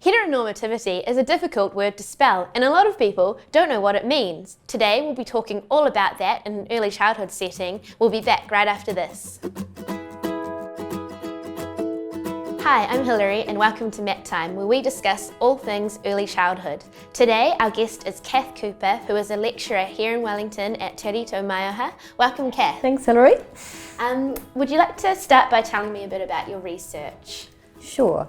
Heteronormativity is a difficult word to spell, and a lot of people don't know what it means. Today we'll be talking all about that in an early childhood setting. We'll be back right after this. Hi, I'm Hilary and welcome to Mat Time, where we discuss all things early childhood. Today our guest is Kath Cooper, who is a lecturer here in Wellington at Te Rito Maiaha. Welcome, Kath. Thanks, Hilary. Would you like to start by telling me a bit about your research? Sure.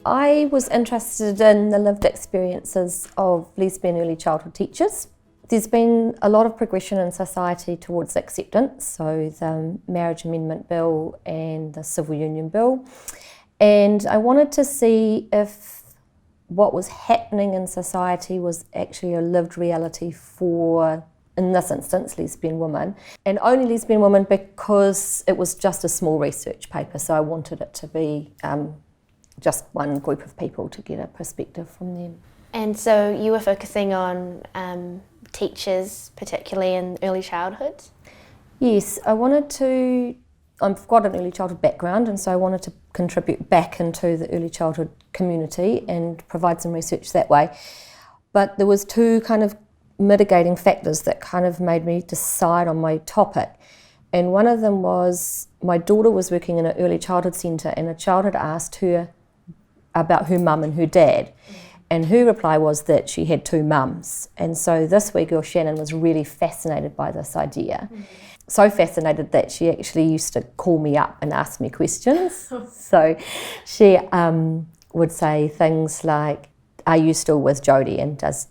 I was interested in the lived experiences of lesbian early childhood teachers. There's been a lot of progression in society towards acceptance, so the Marriage Amendment Bill and the Civil Union Bill. And I wanted to see if what was happening in society was actually a lived reality for, in this instance, lesbian women. And only lesbian women because it was just a small research paper, so I wanted it to be just one group of people to get a perspective from them. And so you were focusing on teachers, particularly in early childhood? Yes, I've got an early childhood background, and so I wanted to contribute back into the early childhood community and provide some research that way. But there was two kind of mitigating factors that kind of made me decide on my topic. And one of them was my daughter was working in an early childhood centre, and a child had asked her about her mum and her dad. And her reply was that she had two mums. And so this wee girl, Shannon, was really fascinated by this idea. So fascinated that she actually used to call me up and ask me questions. So she would say things like, "Are you still with Jodie? And does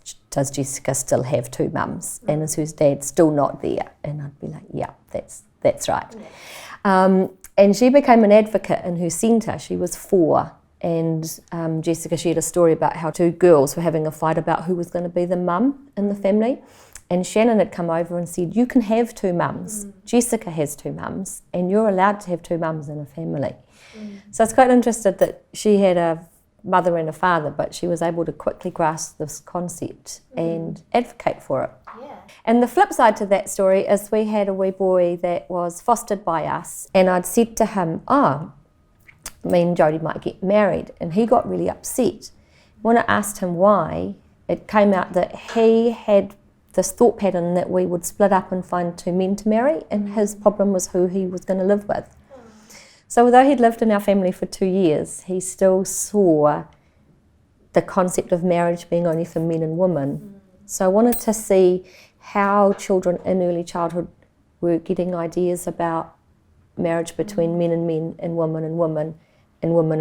Jessica still have two mums? And is her dad still not there?" And I'd be like, "Yeah, that's right." Yeah. And she became an advocate in her centre. She was 4. And Jessica shared a story about how two girls were having a fight about who was going to be the mum in the family. And Shannon had come over and said, "You can have two mums. Jessica has two mums, and you're allowed to have two mums in a family." So I was quite interested that she had a mother and a father, but she was able to quickly grasp this concept and advocate for it. Yeah. And the flip side to that story is we had a wee boy that was fostered by us, and I'd said to him, me and Jodie might get married, and he got really upset. When I asked him why, it came out that he had this thought pattern that we would split up and find two men to marry, and his problem was who he was going to live with. So although he'd lived in our family for 2 years, he still saw the concept of marriage being only for men and women. So I wanted to see how children in early childhood were getting ideas about marriage between men and women and women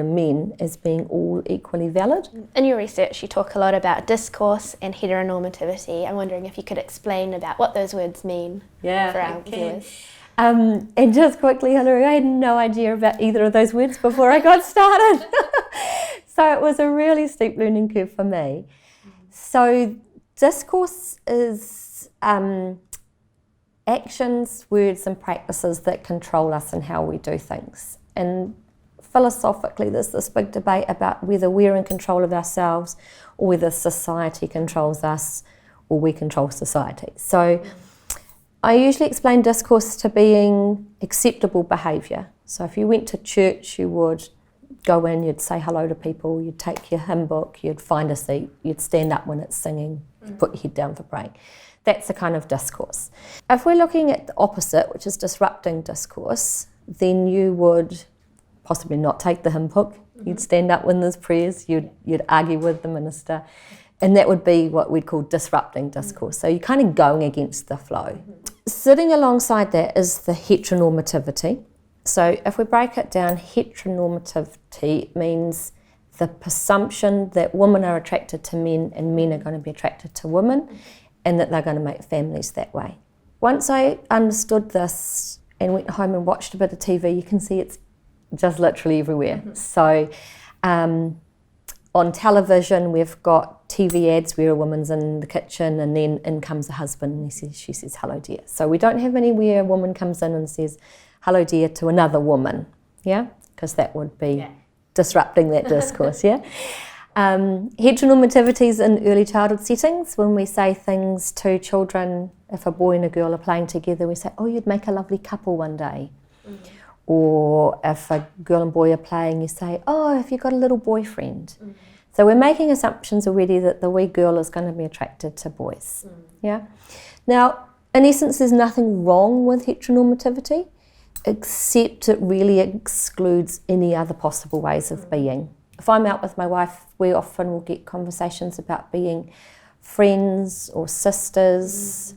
and men as being all equally valid. In your research you talk a lot about discourse and heteronormativity. I'm wondering if you could explain about what those words mean for our viewers. And just quickly, Hilary, I had no idea about either of those words before I got started. So it was a really steep learning curve for me. So discourse is actions, words and practices that control us and how we do things. And philosophically there's this big debate about whether we're in control of ourselves or whether society controls us or we control society. So I usually explain discourse to being acceptable behaviour. So if you went to church, you would go in, you'd say hello to people, you'd take your hymn book, you'd find a seat, you'd stand up when it's singing, you'd put your head down for praying. That's the kind of discourse. If we're looking at the opposite, which is disrupting discourse, then you would possibly not take the hymn book, you'd stand up when there's prayers, you'd argue with the minister, and that would be what we'd call disrupting discourse. So you're kind of going against the flow. Sitting alongside that is the heteronormativity. So if we break it down, heteronormativity means the presumption that women are attracted to men and men are going to be attracted to women, and that they're going to make families that way. Once I understood this and went home and watched a bit of TV, you can see it's just literally everywhere. So on television we've got TV ads where a woman's in the kitchen and then in comes a husband and she says, "Hello dear." So we don't have anywhere a woman comes in and says, "Hello dear" to another woman, yeah? Because that would be disrupting that discourse, yeah? Heteronormativities in early childhood settings, when we say things to children, if a boy and a girl are playing together, we say, "Oh, you'd make a lovely couple one day." Or if a girl and boy are playing, you say, oh, have you got a little boyfriend? So we're making assumptions already that the wee girl is going to be attracted to boys. Yeah. Now, in essence, there's nothing wrong with heteronormativity, except it really excludes any other possible ways of being. If I'm out with my wife, we often will get conversations about being friends or sisters,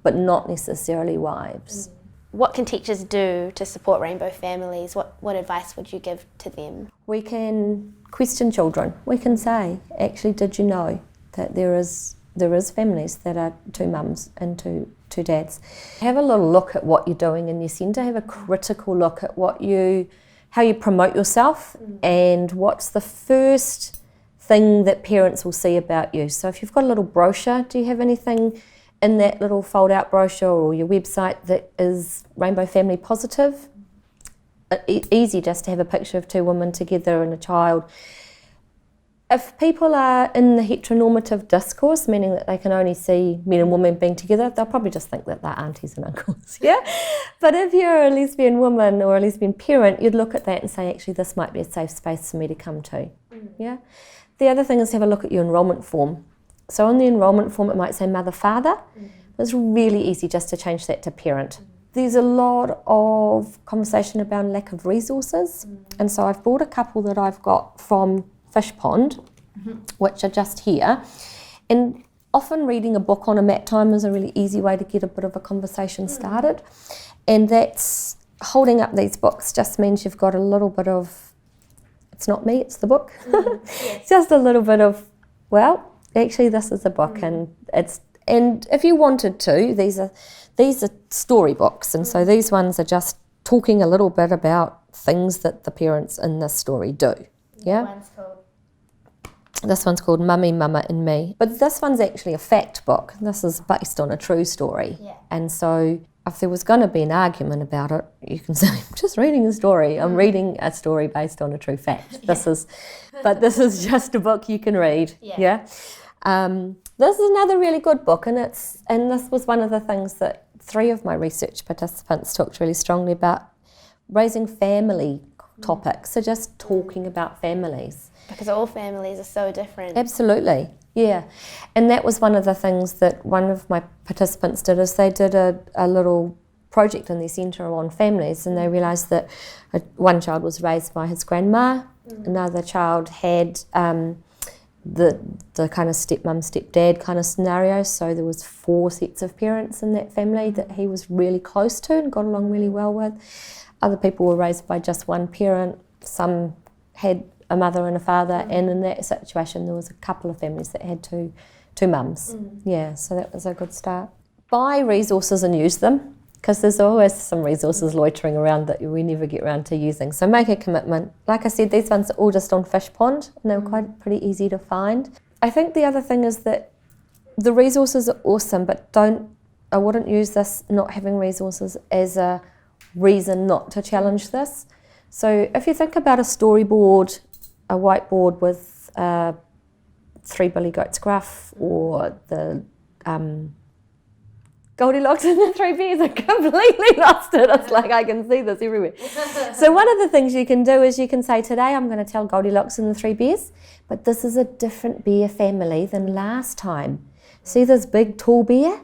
but not necessarily wives. What can teachers do to support rainbow families? What advice would you give to them? We can question children. We can say, actually, did you know that there is families that are two mums and two dads? Have a little look at what you're doing in your centre. Have a critical look at how you promote yourself and what's the first thing that parents will see about you. So if you've got a little brochure, do you have anything in that little fold-out brochure or your website that is rainbow family positive? Easy just to have a picture of two women together and a child. If people are in the heteronormative discourse, meaning that they can only see men and women being together, they'll probably just think that they're aunties and uncles, yeah? But if you're a lesbian woman or a lesbian parent, you'd look at that and say, actually, this might be a safe space for me to come to, yeah? The other thing is have a look at your enrolment form. So on the enrolment form, it might say mother, father. It's really easy just to change that to parent. There's a lot of conversation about lack of resources. And so I've brought a couple that I've got from Fish Pond, which are just here. And often reading a book on a mat time is a really easy way to get a bit of a conversation started. And that's holding up these books just means you've got a little bit of, it's not me, it's the book. It's just a little bit of, well, actually this is a book and if you wanted to, these are storybooks, and so these ones are just talking a little bit about things that the parents in this story do. Yeah. This one's called Mummy, Mama and Me. But this one's actually a fact book. This is based on a true story. Yeah. And so if there was going to be an argument about it, you can say, I'm just reading a story. I'm reading a story based on a true fact. This is just a book you can read. Yeah. This is another really good book, and this was one of the things that 3 of my research participants talked really strongly about, raising family topics, so just talking about families. Because all families are so different. Absolutely, yeah. And that was one of the things that one of my participants did, is they did a little project in their centre on families, and they realised that one child was raised by his grandma, another child had the kind of stepmum, stepdad kind of scenario, so there was 4 sets of parents in that family that he was really close to and got along really well with. Other people were raised by just one parent, some had a mother and a father, and in that situation there was a couple of families that had two mums. Yeah, so that was a good start. Buy resources and use them, because there's always some resources loitering around that we never get around to using. So make a commitment. Like I said, these ones are all just on Fish Pond, and they're pretty easy to find. I think the other thing is that the resources are awesome, but I wouldn't use this not having resources as a reason not to challenge this. So if you think about a storyboard, a whiteboard with 3 billy goats gruff, or the Goldilocks and the 3 Bears, I completely lost it. It's like I can see this everywhere. So one of the things you can do is you can say, today I'm going to tell Goldilocks and the 3 Bears, but this is a different bear family than last time. See this big tall bear?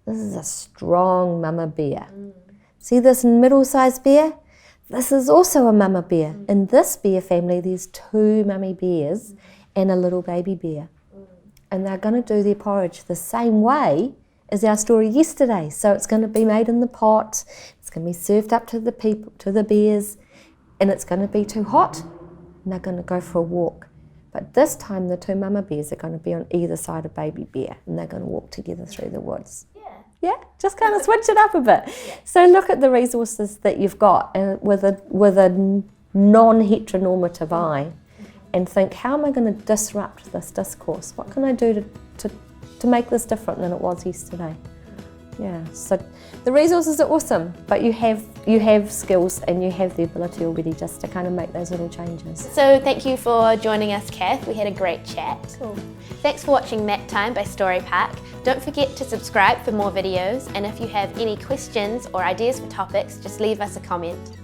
This is a strong mama bear. See this middle-sized bear? This is also a mama bear. In this bear family, there's 2 mummy bears and a little baby bear. And they're going to do their porridge the same way as our story yesterday. So it's going to be made in the pot, it's going to be served up to the people, to the bears, and it's going to be too hot, and they're going to go for a walk. But this time the 2 mama bears are going to be on either side of baby bear, and they're going to walk together through the woods. Yeah, just kind of switch it up a bit. Yeah. So look at the resources that you've got with a non-heteronormative eye, and think, how am I going to disrupt this discourse? What can I do to make this different than it was yesterday? Yeah, so the resources are awesome, but you have skills and you have the ability already just to kind of make those little changes. So thank you for joining us, Kath. We had a great chat. Cool. Thanks for watching Mat Time by Storypark. Don't forget to subscribe for more videos, and if you have any questions or ideas for topics, just leave us a comment.